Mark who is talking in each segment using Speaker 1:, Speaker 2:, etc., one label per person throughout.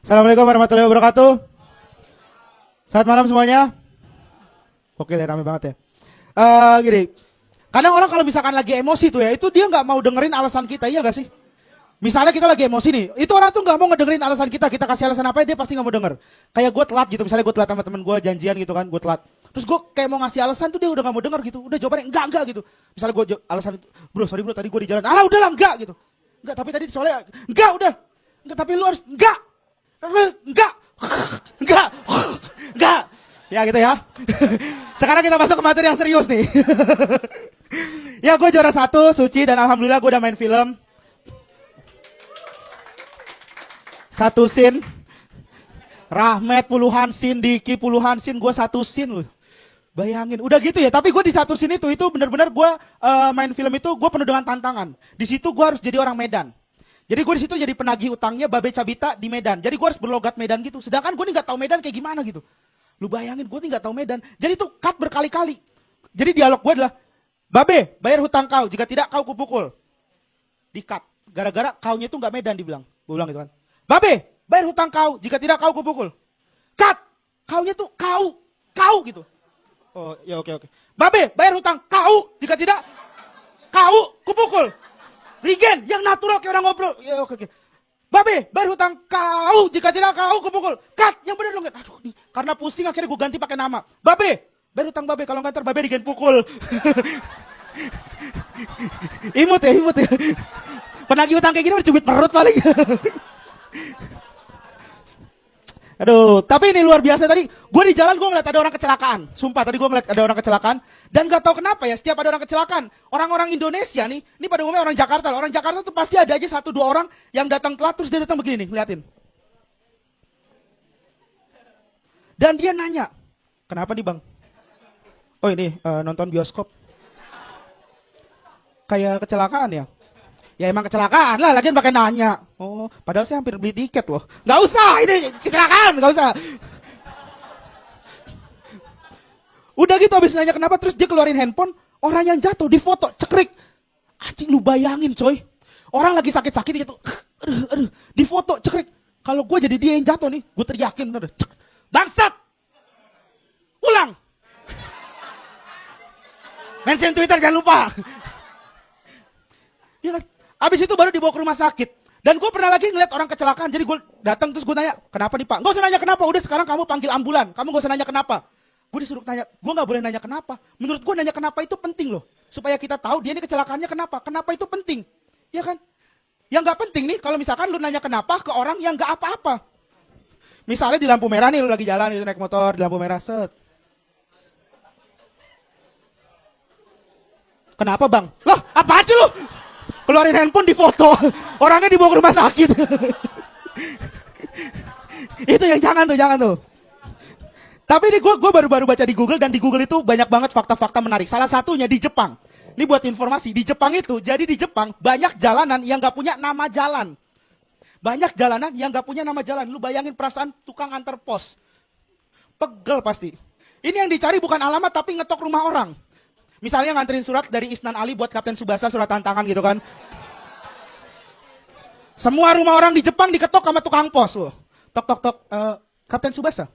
Speaker 1: Assalamualaikum warahmatullahi wabarakatuh. Selamat malam semuanya. Oke, rame banget ya. Gini, kadang orang kalau misalkan lagi emosi tuh ya, itu dia nggak mau dengerin alasan kita, iya gak sih? Misalnya kita lagi emosi nih, itu orang tuh nggak mau ngedengerin alasan kita kasih alasan apa dia pasti nggak mau denger. Kayak gue telat gitu, misalnya gue telat sama temen gue janjian gitu kan, gue telat. Terus gue kayak mau ngasih alasan tuh dia udah nggak mau denger gitu, udah jawabannya enggak gitu. Misalnya gue alasan itu, bro sorry bro tadi gue di jalan, alah udahlah enggak gitu. Enggak tapi tadi soalnya enggak udah, enggak tapi lu harus enggak, enggak, enggak. Ya gitu ya. Sekarang kita masuk ke materi yang serius nih. Ya gue juara 1, suci dan alhamdulillah gue udah main film. 1 scene, Rahmat puluhan scene, Diki puluhan scene, gue 1 scene loh. Bayangin, udah gitu ya. Tapi gue di 1 scene itu benar-benar gue main film itu gue penuh dengan tantangan. Di situ gue harus jadi orang Medan. Jadi gue di situ jadi penagih utangnya Babe Cabita di Medan. Jadi gue harus berlogat Medan gitu. Sedangkan gue nih nggak tahu Medan kayak gimana gitu. Lu bayangin gue nih nggak tahu Medan. Jadi tuh cut berkali-kali. Jadi dialog gue adalah, Babe bayar hutang kau, jika tidak kau kupukul. Di cut. Gara-gara kaunya itu nggak Medan dibilang. Gue bilang gitu kan. Babe, bayar hutang kau, jika tidak kau kupukul. Cut! Kaunya tuh kau gitu. Oh, ya oke. Babe, bayar hutang kau, jika tidak kau kupukul. Regen, yang natural kayak orang ngobrol. Ya oke. Babe, bayar hutang kau, jika tidak kau kupukul. Cut! Yang bener dong. Aduh, nih, karena pusing akhirnya gue ganti pakai nama. Babe, bayar hutang Babe, kalau nggak ntar Babe digen pukul. Imut ya. Penagih hutang kayak gini udah cubit perut paling. Aduh, tapi ini luar biasa tadi. Gue di jalan gue ngeliat ada orang kecelakaan. Sumpah tadi gue ngeliat ada orang kecelakaan. Dan gak tahu kenapa ya, setiap ada orang kecelakaan, orang-orang Indonesia nih, ini pada umumnya orang Jakarta. Orang Jakarta tuh pasti ada aja 1-2 orang yang datang telat terus dia datang begini nih, ngeliatin. Dan dia nanya, kenapa nih bang? Oh ini nonton bioskop. Kayak kecelakaan ya? Ya emang kecelakaan lah, lagian pakai nanya. Oh, padahal saya hampir beli tiket loh. Gak usah, ini kecelakaan, gak usah. Udah gitu habis nanya kenapa, terus dia keluarin handphone, orang yang jatuh di foto, cekrik. Anjing lu bayangin coy. Orang lagi sakit-sakit gitu, aduh, di foto, cekrik. Kalau gue jadi dia yang jatuh nih, gue teriakin, bangsat! Ulang! Mention Twitter jangan lupa. Ya kan? Abis itu baru dibawa ke rumah sakit. Dan gue pernah lagi ngeliat orang kecelakaan. Jadi gue datang terus gue nanya, kenapa nih pak? Gak usah nanya kenapa, udah sekarang kamu panggil ambulan. Kamu gak usah nanya kenapa. Gue disuruh nanya, gue gak boleh nanya kenapa. Menurut gue nanya kenapa itu penting loh. Supaya kita tahu dia ini kecelakaannya kenapa. Kenapa itu penting. Ya kan? Yang gak penting nih, kalau misalkan lu nanya kenapa ke orang yang gak apa-apa. Misalnya di lampu merah nih, lu lagi jalan, itu naik motor, di lampu merah, set. Kenapa bang? Loh, apaan sih lu? Keluarin handphone di foto, orangnya dibawa ke rumah sakit. Itu yang jangan tuh. Tapi ini gue baru baca di Google, dan di Google itu banyak banget fakta-fakta menarik. Salah satunya di Jepang. Ini buat informasi, di Jepang itu, jadi di Jepang banyak jalanan yang gak punya nama jalan. Banyak jalanan yang gak punya nama jalan. Lu bayangin perasaan tukang antar pos. Pegel pasti. Ini yang dicari bukan alamat tapi ngetok rumah orang. Misalnya nganterin surat dari Isnan Ali buat Kapten Tsubasa, surat tantangan gitu kan. Semua rumah orang di Jepang diketok sama tukang pos. Loh. Tok, Kapten Tsubasa?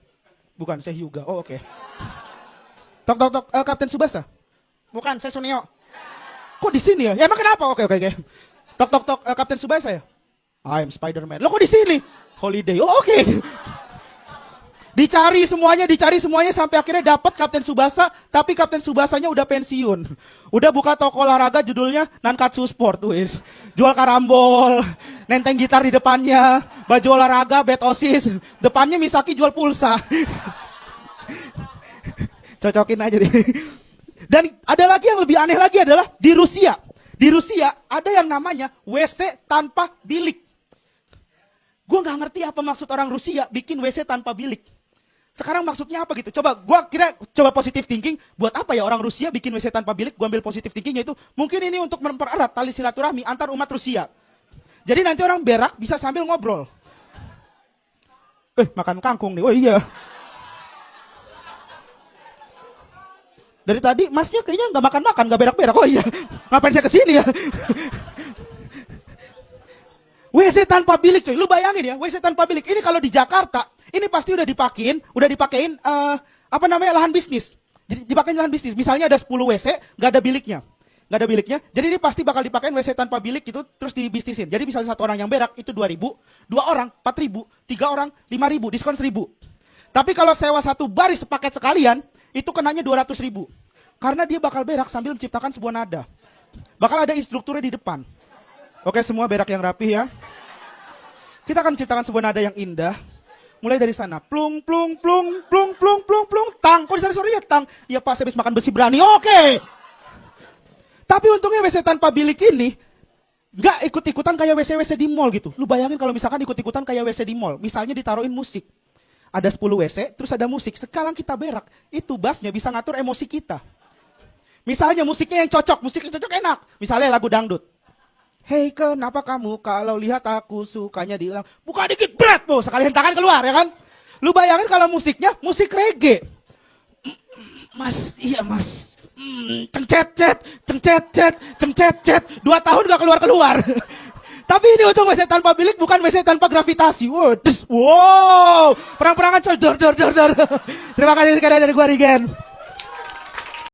Speaker 1: Bukan, saya Hyuga. Oh oke. Tok, Kapten Tsubasa? Bukan, saya Suneo. Kok di sini ya? Ya emang kenapa? Oke. Tok, Kapten Tsubasa ya? I'm Spider-Man. Lo kok di sini? Holiday. Oh oke. Dicari semuanya sampai akhirnya dapat Kapten Tsubasa, tapi Kapten Tsubasanya udah pensiun. Udah buka toko olahraga judulnya Nankatsu Sport, wis. Jual karambol, nenteng gitar di depannya, baju olahraga, bed osis, depannya Misaki jual pulsa. Cocokin aja deh. Dan ada lagi yang lebih aneh lagi adalah di Rusia. Di Rusia ada yang namanya WC tanpa bilik. Gue gak ngerti apa maksud orang Rusia bikin WC tanpa bilik. Sekarang maksudnya apa gitu? Coba positif thinking. Buat apa ya orang Rusia bikin WC tanpa bilik? Gue ambil positif thinkingnya itu. Mungkin ini untuk mempererat tali silaturahmi antar umat Rusia. Jadi nanti orang berak bisa sambil ngobrol. Makan kangkung nih. Oh iya. Dari tadi masnya kayaknya nggak makan-makan, nggak berak-berak. Oh iya. Ngapain saya kesini ya? WC tanpa bilik coy. Lu bayangin ya, WC tanpa bilik. Ini kalau di Jakarta, ini pasti udah dipakein lahan bisnis. Jadi dipakein lahan bisnis. Misalnya ada 10 WC, nggak ada biliknya. Nggak ada biliknya. Jadi ini pasti bakal dipakein WC tanpa bilik gitu, terus dibisnisin. Jadi misalnya satu orang yang berak itu 2.000, 2 orang 4.000, 3 orang 5.000, diskon 1.000. Tapi kalau sewa satu baris sepaket sekalian, itu kenanya 200.000. Karena dia bakal berak sambil menciptakan sebuah nada. Bakal ada instrukturnya di depan. Oke, semua berak yang rapi ya. Kita akan menciptakan sebuah nada yang indah. Mulai dari sana. Plung, plung, plung, plung, plung, plung, plung, tang. Kok disana suaranya tang? Ya pas habis makan besi berani. Oke. Tapi untungnya WC tanpa bilik ini nggak ikut-ikutan kayak WC-WC di mall gitu. Lu bayangin kalau misalkan ikut-ikutan kayak WC di mall. Misalnya ditaruhin musik. Ada 10 WC, terus ada musik. Sekarang kita berak. Itu bassnya bisa ngatur emosi kita. Misalnya musiknya yang cocok. Musik yang cocok enak. Misalnya lagu dangdut. Hei, kenapa kamu kalau lihat aku sukanya diulang? Buka dikit, berat, bu. Sekalian tangan keluar, ya kan? Lu bayangin kalau musiknya musik reggae. Mas, iya mas. Cengcet-cet, cengcet-cet, cengcet-cet. 2 tahun gak keluar-keluar. Tapi ini untung WC tanpa bilik, bukan WC tanpa gravitasi. Wow, perang-perangan coy. Dor. Terima kasih sekali dari gua, Regen.